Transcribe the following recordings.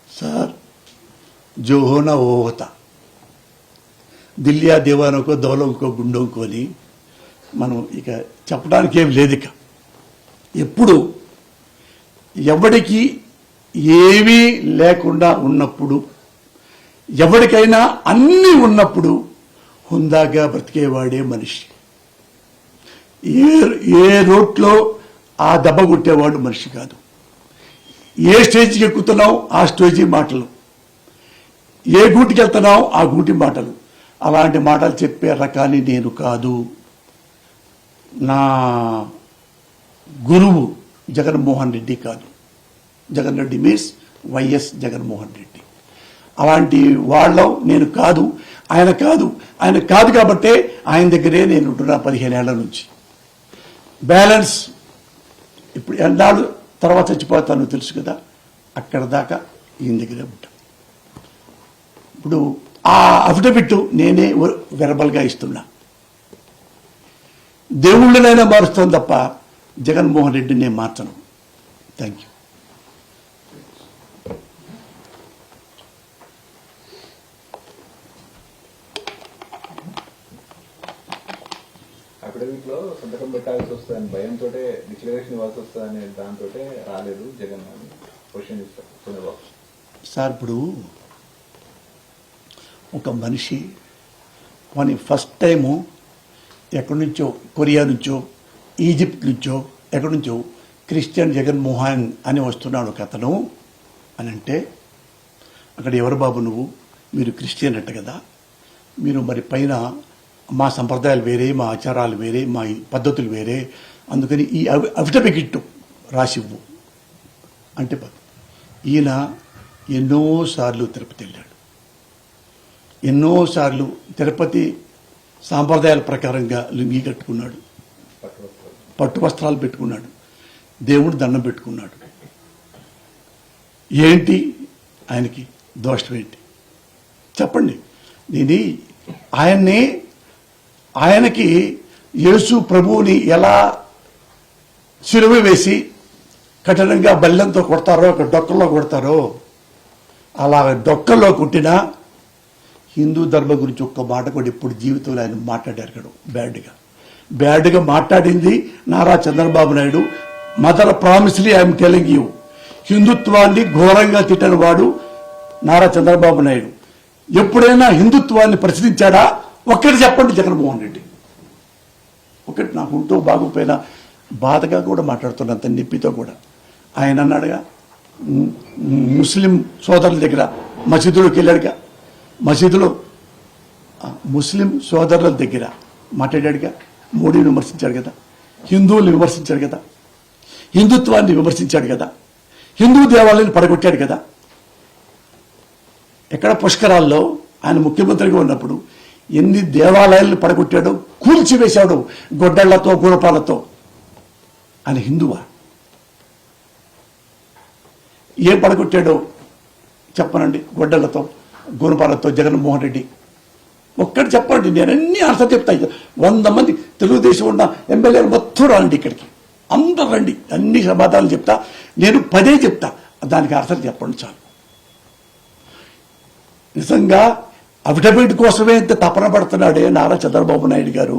Sir जो होना वो होता దిల్లియా దేవానకో దౌలంకో గుండోంకోని మనం ఇక చెప్పడానికి ఏం లేదు. ఇక ఎప్పుడు ఎవడికి ఏమీ లేకుండా ఉన్నప్పుడు ఎవరికైనా అన్నీ ఉన్నప్పుడు హుందాగా బ్రతికేవాడే మనిషి. ఏ రోడ్లో ఆ దెబ్బ కొట్టేవాడు మనిషి కాదు. ఏ స్టేజ్కి ఎక్కుతున్నావు ఆ స్టేజీ మాటలు, ఏ గూటికి వెళ్తున్నావు ఆ గూటి మాటలు. అలాంటి మాటలు చెప్పే రకాన్ని నేను కాదు. నా గురువు జగన్మోహన్ రెడ్డి కాదు. Jagan Reddy means YS Jaganmohan Reddy. అలాంటి వాళ్ళం నేను కాదు. ఆయన కాదు కాబట్టే ఆయన దగ్గరే నేను ఉంటున్నా 15 ఏళ్ల నుంచి. బ్యాలెన్స్ ఇప్పుడు ఎన్నాళ్ళు తర్వాత చచ్చిపోతానో తెలుసు కదా, అక్కడ దాకా ఈయన దగ్గరే ఉంటా. ఇప్పుడు ఆ అఫిడవిట్ నేనే వెరబల్గా ఇస్తున్నా. దేవుళ్ళనైనా మారుస్తాను తప్ప జగన్మోహన్ రెడ్డిని నేను మార్చను. Thank you. అఫిడవిట్ లో సంతకం పెట్టాల్సి వస్తుందని భయంతో డిక్లరేషన్ ఇవ్వాల్సి వస్తుందనే దాంతో రాలేదు జగన్ అని క్వశ్చన్ ఇస్తారు చంద్రబాబు సార్. ఇప్పుడు ఒక మనిషి వాని ఫస్ట్ టైము ఎక్కడి నుంచో, కొరియా నుంచో, ఈజిప్ట్ నుంచో, ఎక్కడి నుంచో క్రిస్టియన్ జగన్మోహన్ అని వస్తున్నాడు ఒక అతను అని అంటే, అక్కడ ఎవరు బాబు నువ్వు, మీరు క్రిస్టియన్ అంట కదా, మీరు మరి పైన మా సంప్రదాయాలు వేరే, మా ఆచారాలు వేరే, మా పద్ధతులు వేరే, అందుకని ఈ అఫిడవిట్ రాసివ్వు అంటే ఈయన ఎన్నోసార్లు తిరుపతి వెళ్ళాడు. ఎన్నోసార్లు తిరుపతి సాంప్రదాయాల ప్రకారంగా లుంగి కట్టుకున్నాడు, పట్టు వస్త్రాలు పెట్టుకున్నాడు, దేవుడు దండం పెట్టుకున్నాడు. ఏంటి ఆయనకి దోషం ఏంటి చెప్పండి. నేను ఆయనకి యేసు ప్రభువుని ఎలా సిలువ వేసి కఠినంగా బల్లెంతో కొడతారో, ఒక డొక్కల్లో కొడతారో, అలా డొక్కల్లో కొట్టినా హిందూ ధర్మం గురించి ఒక్క మాట కూడా ఇప్పుడు జీవితంలో ఆయన మాట్లాడారు బ్యాడ్గా మాట్లాడింది నారా చంద్రబాబు నాయుడు. మదర్ ప్రామిస్లీ ఐఎమ్ టెలింగ్ యూ, హిందుత్వాన్ని ఘోరంగా తిట్టిన వాడు నారా చంద్రబాబు నాయుడు. ఎప్పుడైనా హిందుత్వాన్ని ప్రశ్నించాడా? ఒక్కటి చెప్పండి జగన్మోహన్ రెడ్డి. ఒకటి నాకు ఉంటూ బాగుపోయినా బాధగా కూడా మాట్లాడుతున్నంత నొప్పితో కూడా. ఆయన అన్నాడుగా, ముస్లిం సోదరుల దగ్గర మసీదులోకి వెళ్ళాడుగా, మసీదులో ముస్లిం సోదరుల దగ్గర మాట్లాడాడుగా, మోడీని విమర్శించాడు కదా, హిందువుల్ని విమర్శించాడు కదా, హిందుత్వాన్ని విమర్శించాడు కదా, హిందూ దేవాలయాన్ని పడగొట్టాడు కదా. ఎక్కడ పుష్కరాల్లో ఆయన ముఖ్యమంత్రిగా ఉన్నప్పుడు ఎన్ని దేవాలయాలను పడగొట్టాడో, కూల్చివేశాడు గొడ్డళ్లతో, గుణపాలతో. ఆయన హిందువా? ఏం పడగొట్టాడో చెప్పనండి, గొడ్డళ్లతో, గుణపాలతో జగన్మోహన్ రెడ్డి. ఒక్కటి చెప్పండి, నేను అన్ని ఆన్సర్ చెప్తాను. 100 మంది తెలుగుదేశం ఉన్న ఎమ్మెల్యేలు మొత్తం రండి ఇక్కడికి, అందరు రండి, అన్ని సమాధానాలు చెప్తా. నేను 10 చెప్తా, దానికి ఆన్సర్ చెప్పండి చాలు. నిజంగా అఫిడవిట్ కోసమే ఇంత తపన పడుతున్నాడే నారా చంద్రబాబు నాయుడు గారు.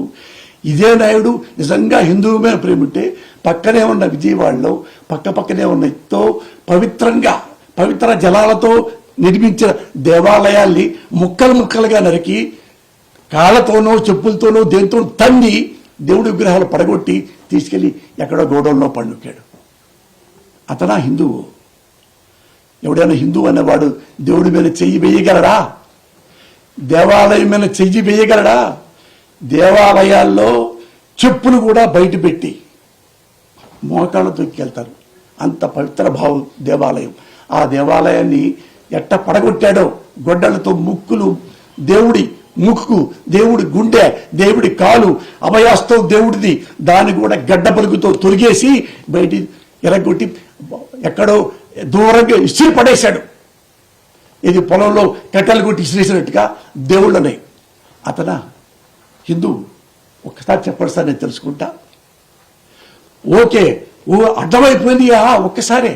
ఇదే నాయుడు నిజంగా హిందువు మీద ప్రేమ ఉంటే పక్కనే ఉన్న విజయవాడలో పక్కనే ఉన్న ఎంతో పవిత్ర జలాలతో నిర్మించిన దేవాలయాల్ని ముక్కలుగా నరికి కాళ్ళతోనో, చెప్పులతోనో, దేంతో తన్ని దేవుడి విగ్రహాలు పడగొట్టి తీసుకెళ్లి ఎక్కడో గోడౌన్లో పండుకాడు. అతనా హిందువు? ఎవడైనా హిందువు అనేవాడు దేవుడి మీద చెయ్యి వేయగలడా? దేవాలయం మీద చెయ్యి వేయగలడా? దేవాలయాల్లో చెప్పులు కూడా బయట పెట్టి మోకాళ్ళ తొక్కెళ్తారు. అంత పవిత్ర భావం దేవాలయం. ఆ దేవాలయాన్ని ఎట్ట పడగొట్టాడో, గొడ్డలతో ముక్కులు, దేవుడి ముక్కు, దేవుడి గుండె, దేవుడి కాలు, అభయాస్తం దేవుడిది, దాన్ని కూడా గడ్డ పలుకుతో తొరిగేసి బయట ఎరగొట్టి ఎక్కడో దూరంగా ఇసిరి పడేశాడు. ఇది పొలంలో కట్టెలు కొట్టి ఇసిరేసినట్టుగా దేవుళ్ళని. అతనా హిందూ? ఒక్కసారి చెప్పండి సార్, నేను తెలుసుకుంటా. ఓకే, ఓ అర్థమైపోయింది ఒక్కసారే